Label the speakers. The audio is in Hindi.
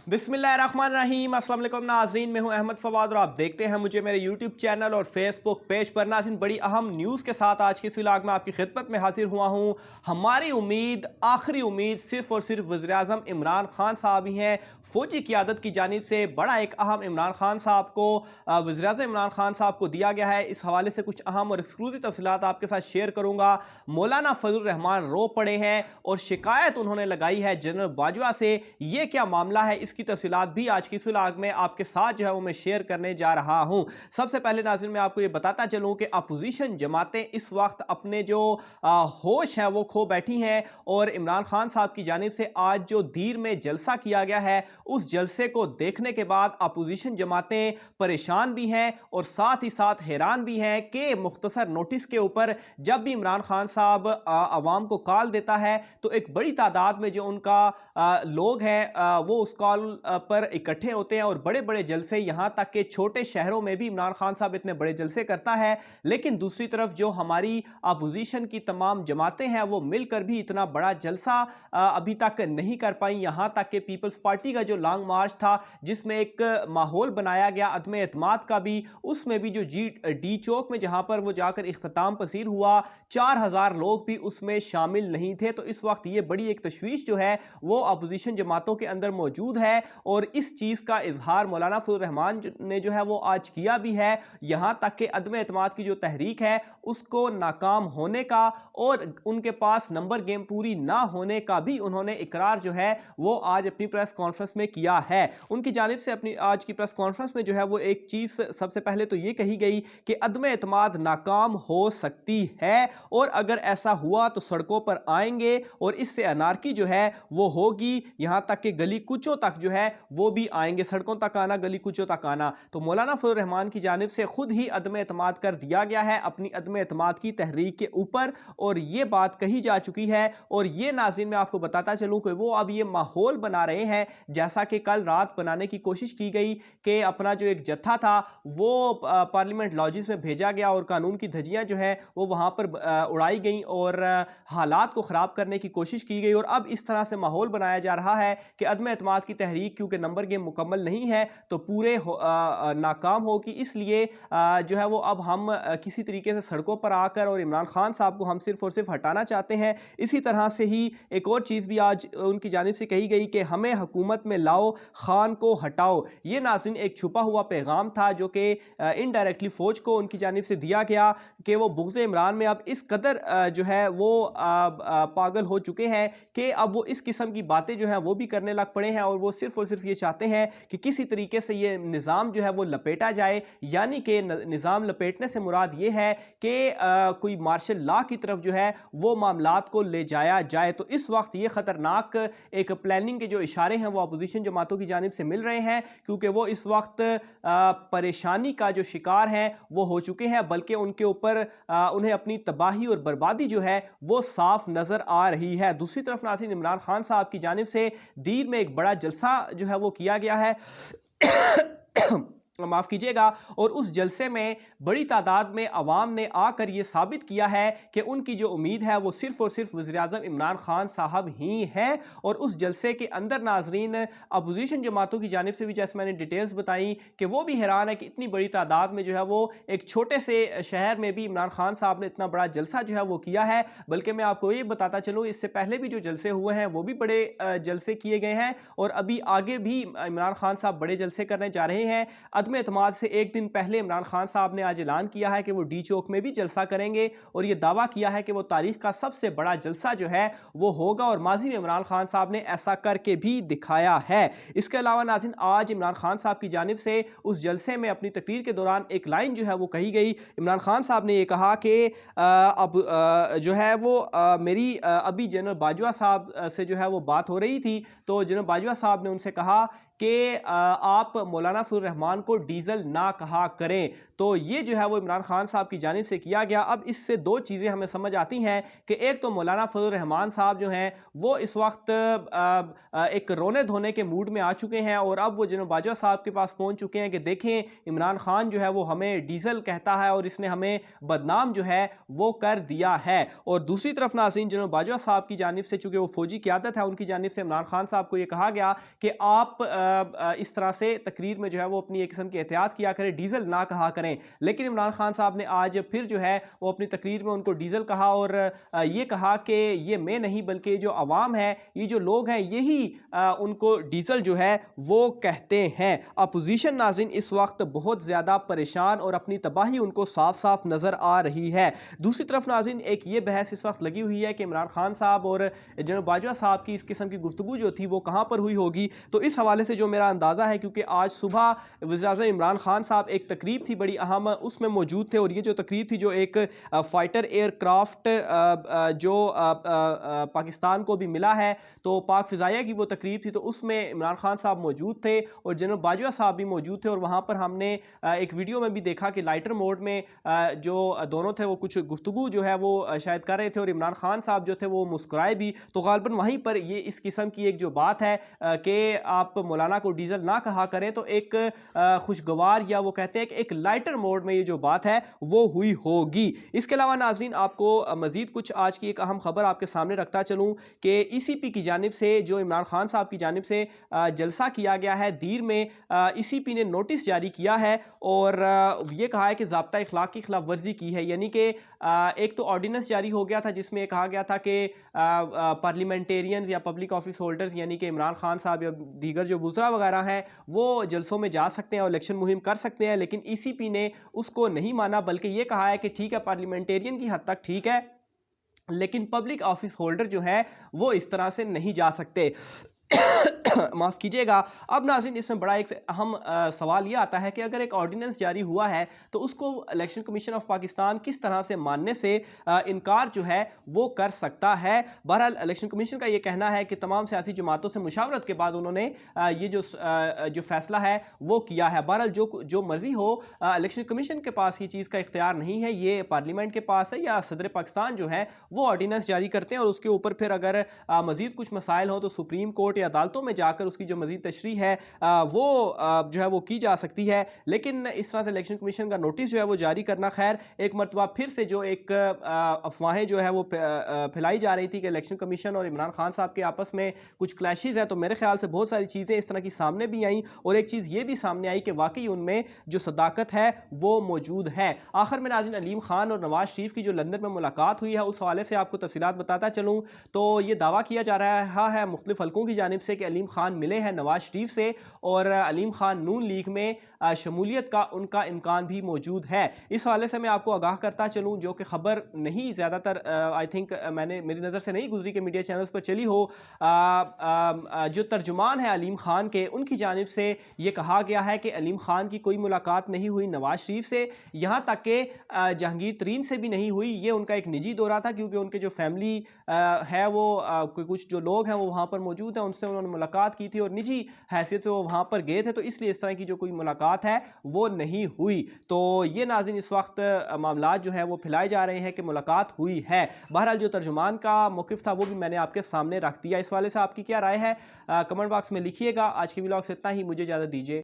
Speaker 1: बिस्मिल्लाहिर्रहमानिर्रहीम। अस्सलाम वालेकुम नाज़रीन, मैं हूं अहमद फवाद और आप देखते हैं मुझे मेरे यूट्यूब चैनल और फेसबुक पेज पर। नाज़रीन, बड़ी अहम न्यूज़ के साथ आज की इस व्लॉग में आपकी खिदमत में हाजिर हुआ हूं। हमारी उम्मीद, आखिरी उम्मीद सिर्फ और सिर्फ वज़ीर-ए-आज़म इमरान खान साहब ही हैं। फ़ौजी क़यादत की जानिब से बड़ा एक अहम इमरान खान साहब को वज़ीर-ए-आज़म इमरान खान साहब को दिया गया है। इस हवाले से कुछ अहम और एक्सक्लूसिव तफ़सीलात आपके साथ शेयर करूँगा। मौलाना फ़ज़लुर रहमान रो पड़े हैं और शिकायत उन्होंने लगाई है जनरल बाजवा से। ये क्या मामला है, इसकी तफ़सीलात भी आज की इस व्लॉग में आपके साथ जो है वो मैं शेयर करने जा रहा हूँ। सबसे पहले नाज़रीन मैं आपको ये बताता चलूँ कि अपोजिशन जमातें इस वक्त अपने जो होश है वो खो बैठी हैं और इमरान खान साहब की जानिब से आज जो दीर में जलसा किया गया है, उस जलसे को देखने के बाद अपोजिशन जमातें परेशान भी हैं और साथ ही साथ हैरान भी हैं कि मुख्तसर नोटिस के ऊपर जब भी इमरान खान साहब अवाम को कॉल देता है तो एक बड़ी तादाद में जो उनका लोग हैं वो उस कॉल पर इकट्ठे होते हैं और बड़े बड़े जलसे, यहां तक कि छोटे शहरों में भी इमरान खान साहब इतने बड़े जलसे करता है। लेकिन दूसरी तरफ जो हमारी अपोजिशन की तमाम जमातें हैं वो मिलकर भी इतना बड़ा जलसा अभी तक नहीं कर पाई। यहां तक कि पीपल्स पार्टी का जो लॉन्ग मार्च था जिसमें एक माहौल बनाया गया अदम एतमाद का भी, उसमें भी जो डी चौक में जहां पर वो जाकर इख्तिताम पसीर हुआ, 4000 लोग भी उसमें शामिल नहीं थे। तो इस वक्त ये बड़ी एक तशवीश जो है वो अपोजिशन जमातों के अंदर मौजूद है और इस चीज का इजहार मौलाना फजलुर रहमान ने जो है वो आज किया भी है। यहां तक कि अदम एतमाद की जो तहरीक है उसको नाकाम होने का और उनके पास नंबर गेम पूरी ना होने का भी उन्होंने इकरार जो है वो आज अपनी प्रेस कॉन्फ्रेंस में किया है। उनकी जानिब से अपनी आज की प्रेस कॉन्फ्रेंस में जो है वो एक चीज सबसे पहले तो ये कही गई कि अदम एतमाद नाकाम हो सकती है और अगर ऐसा हुआ तो सड़कों पर आएंगे और इससे अनारकी जो है वो होगी। यहां तक कि गली कुचों तक जो है वो भी आएंगे, सड़कों तक आना, गली कुचों तक आना। तो मौलाना फजलुर रहमान की जानिब से खुद ही अदम एतमाद कर दिया गया है अपनी अदम एतमाद की तहरीक के ऊपर और ये बात कही जा चुकी है। और ये नाज़रीन मैं आपको बताता चलूं कि वो अब ये माहौल बना रहे हैं जैसा कि कल रात बनाने की कोशिश की गई कि अपना जो एक जत्था था वो पार्लियामेंट लॉजिस में भेजा गया और कानून की धज्जियां जो है वो वहां पर उड़ाई गई और हालात को खराब करने की कोशिश की गई। और अब इस तरह से माहौल बनाया जा रहा है कि अदम एतमाद की तहरीक क्योंकि नंबर गेम मुकम्मल नहीं है तो पूरे नाकाम होगी, इसलिए जो है वो अब हम किसी तरीके से सड़कों पर आकर और इमरान खान साहब को हम सिर्फ और सिर्फ हटाना चाहते हैं। इसी तरह से ही एक और चीज़ भी आज उनकी जानिब से कही गई कि हमें हुकूमत में लाओ, खान को हटाओ। ये नाज़रीन एक छुपा हुआ पैगाम था जो कि इनडायरेक्टली फौज को उनकी जानिब से दिया गया कि वो बुग़्ज़ इमरान में अब इस कदर जो है वो पागल हो चुके हैं कि अब वो इस किस्म की बातें जो है वो भी करने लग पड़े हैं और वो सिर्फ और सिर्फ ये चाहते हैं कि किसी तरीके से ये निज़ाम जो है वो लपेटा जाए। यानी कि निज़ाम लपेटने से मुराद ये है कि कोई मार्शल लॉ की तरफ जो है वो मामलात को ले जाया जाए। तो इस वक्त ये ख़तरनाक एक प्लानिंग के जो इशारे हैं वो अपोजिशन जमातों की जानिब से मिल रहे हैं क्योंकि वो इस वक्त परेशानी का जो शिकार हैं वो हो चुके हैं, बल्कि उनके ऊपर उन्हें अपनी तबाही और बर्बादी जो है वो साफ नज़र आ रही है। दूसरी तरफ नाज़रीन इमरान खान साहब की जानिब से दीर में एक बड़ा जलसा जो है वो किया गया है माफ़ कीजिएगा। और उस जलसे में बड़ी तादाद में अवाम ने आकर ये साबित किया है कि उनकी जो उम्मीद है वो सिर्फ और सिर्फ वज़ीर-ए-आज़म इमरान खान साहब ही हैं। और उस जलसे के अंदर नाज़रीन अपोजिशन जमातों की जानिब से भी जैसे मैंने डिटेल्स बताई कि वो भी हैरान है कि इतनी बड़ी तादाद में जो है वो एक छोटे से शहर में भी इमरान खान साहब ने इतना बड़ा जलसा जो है वो किया है। बल्कि मैं आपको ये बताता चलूँ इससे पहले भी जो जलसे हुए हैं वो भी बड़े जलसे किए गए हैं और अभी आगे भी इमरान खान साहब बड़े जलसे करने जा रहे हैं। अदम एतमाद से एक दिन पहले इमरान खान साहब ने आज ऐलान किया है कि वो डी चौक में भी जलसा करेंगे और ये दावा किया है कि वो तारीख का सबसे बड़ा जलसा जो है वो होगा और माजी में इमरान खान साहब ने ऐसा करके भी दिखाया है। इसके अलावा नाज़रीन आज इमरान खान साहब की जानिब से उस जलसे में अपनी तकरीर के दौरान एक लाइन जो है वो कही गई। इमरान खान साहब ने ये कहा कि अब जो है वो मेरी अभी जनरल बाजवा साहब से जो है वो बात हो रही थी तो जनरल बाजवा साहब ने उनसे कहा कि आप मौलाना फजलुर रहमान को डीजल ना कहा करें। तो ये जो है वो इमरान खान साहब की जानिब से किया गया। अब इससे दो चीज़ें हमें समझ आती हैं कि एक तो मौलाना फजलुर रहमान साहब जो हैं वो इस वक्त एक रोने धोने के मूड में आ चुके हैं और अब वो जनरल बाजवा साहब के पास पहुंच चुके हैं कि देखें इमरान खान जो है वो हमें डीजल कहता है और इसने हमें बदनाम जो है वो कर दिया है। और दूसरी तरफ नाज़रीन जनरल बाजवा साहब की जानिब से चूंकि वो फौजी क़यादत है उनकी जानिब से इमरान खान साहब को ये कहा गया कि आप इस तरह से तकरीर में जो है वो अपनी एक किस्म की एहतियात किया करें, डीजल ना कहा करें। लेकिन इमरान खान साहब ने आज फिर जो है वो अपनी तकरीर में उनको डीजल कहा और ये कहा कि ये मैं नहीं बल्कि जो अवाम है, ये जो लोग हैं, यही उनको डीजल जो है वो कहते हैं। अपोजिशन नाज़रीन इस वक्त बहुत ज़्यादा परेशान और अपनी तबाही उनको साफ साफ नज़र आ रही है। दूसरी तरफ नाज़रीन एक ये बहस इस वक्त लगी हुई है कि इमरान खान साहब और जनरल बाजवा साहब की इस किस्म की गुफ्तगू जो थी वो कहाँ पर हुई होगी। तो इस हवाले से जो मेरा अंदाज़ा है, क्योंकि आज सुबह वज़ीर-ए-आज़म इमरान खान साहब एक तकरीब थी बड़ी अहम, उसमें मौजूद थे और ये जो तकरीब थी जो एक फाइटर एयरक्राफ्ट जो पाकिस्तान को भी मिला है, तो पाक फ़िज़ाइया की वो तकरीब थी, तो उसमें इमरान खान साहब मौजूद थे और जनरल बाजवा साहब भी मौजूद थे। और वहाँ पर हमने एक वीडियो में भी देखा कि लाइटर मोड में जो दोनों थे वो कुछ गुफ्तगू जो है वो शायद कर रहे थे और इमरान खान साहब जो थे वो मुस्कुराए भी। तो ग़ालिबन वहीं पर ये इस किस्म की एक जो बात है कि आप मौलाना को डीजल ना कहा करें, तो एक खुशगवार या वो कहते हैं कि एक लाइटर मोड में ये जो बात है वो हुई होगी। इसके अलावा नाज़रीन आपको मज़ीद कुछ आज की एक अहम खबर आपके सामने रखता चलूँ कि ईसीपी की जानिब से जो इमरान खान साहब की जानिब से जलसा किया गया है दीर में, ईसीपी ने नोटिस जारी किया है और ये कहा है कि ज़ाब्ता इखलाक की खिलाफ वर्जी की है। यानी कि एक तो ऑर्डिनेंस जारी हो गया था जिसमें कहा गया था कि पार्लियामेंटेरियंस या पब्लिक ऑफिस होल्डर्स यानी कि इमरान खान साहब या दीगर जो वुज़रा वगैरह हैं वो जलसों में जा सकते हैं और इलेक्शन मुहिम कर सकते हैं। लेकिन ईसीपी ने उसको नहीं माना, बल्कि ये कहा है कि ठीक है पार्लियामेंटेरियन की हद तक ठीक है, लेकिन पब्लिक ऑफिस होल्डर जो है वो इस तरह से नहीं जा सकते। माफ़ कीजिएगा। अब नाज़रीन इसमें बड़ा एक अहम सवाल ये आता है कि अगर एक ऑर्डिनेंस जारी हुआ है तो उसको इलेक्शन कमीशन ऑफ पाकिस्तान किस तरह से मानने से इनकार जो है वो कर सकता है। बहरहाल इलेक्शन कमीशन का ये कहना है कि तमाम सियासी जमातों से मुशावरत के बाद उन्होंने ये जो फैसला है वो किया है। बहरहाल जो मर्जी हो, इलेक्शन कमीशन के पास ये चीज़ का इख्तियार नहीं है, ये पार्लियामेंट के पास है या सदर पाकिस्तान जो है वो ऑर्डिनेंस जारी करते हैं और उसके ऊपर फिर अगर मज़ीद कुछ मसाइल हो तो सुप्रीम कोर्ट या अदालतों में जाकर उसकी जो मज़ीद तशरीह है वो जो है वो की जा सकती है। लेकिन इस तरह से इलेक्शन कमीशन का नोटिस जो है वो जारी करना, खैर एक मरतबा फिर से जो एक अफवाहें जो है वो फैलाई जा रही थी कि इलेक्शन कमीशन और इमरान खान साहब के आपस में कुछ क्लैशेज़ हैं, तो मेरे ख्याल से बहुत सारी चीज़ें इस तरह की सामने भी आई और एक चीज़ ये भी सामने आई कि वाकई उनमें जो सदाकत है वो मौजूद है। आखिर में नाज़रीन अलीम खान और नवाज शरीफ की जो लंदन में मुलाकात हुई है उस हवाले से आपको तफसीलात बताता चलूँ तो ये दावा किया जा रहा है मुख्तलिफ हल्कों की जानिब से कि अलीम खान मिले हैं नवाज शरीफ से और अलीम खान नून लीग में शमूलियत का उनका इम्कान भी मौजूद है। इस हवाले से मैं आपको आगाह करता चलूँ, जो कि ख़बर नहीं ज़्यादातर आई थिंक मेरी नज़र से नहीं गुजरी कि मीडिया चैनल्स पर चली हो। जो तर्जुमान है अलीम खान के, उनकी जानिब से ये कहा गया है कि अलीम खान की कोई मुलाकात नहीं हुई नवाज शरीफ से, यहाँ तक कि जहांगीर तरीन से भी नहीं हुई। ये उनका एक निजी दौरा था क्योंकि उनके जो फैमिली है वो कुछ जो लोग हैं वो वहाँ पर मौजूद हैं, उनसे उन्होंने मुलाकात की थी और निजी हैसियत से वो वहाँ पर गए थे, तो इसलिए इस तरह की जो कोई मुलाकात है वो नहीं हुई। तो ये नाज़रीन इस वक्त मामलात जो है वो फैलाए जा रहे हैं कि मुलाकात हुई है। बहरहाल जो तर्जुमान का मौक़िफ़ था वो भी मैंने आपके सामने रख दिया। इस वाले से आपकी क्या राय है कमेंट बॉक्स में लिखिएगा। आज की व्लॉग से इतना ही, मुझे इजाज़त दीजिए।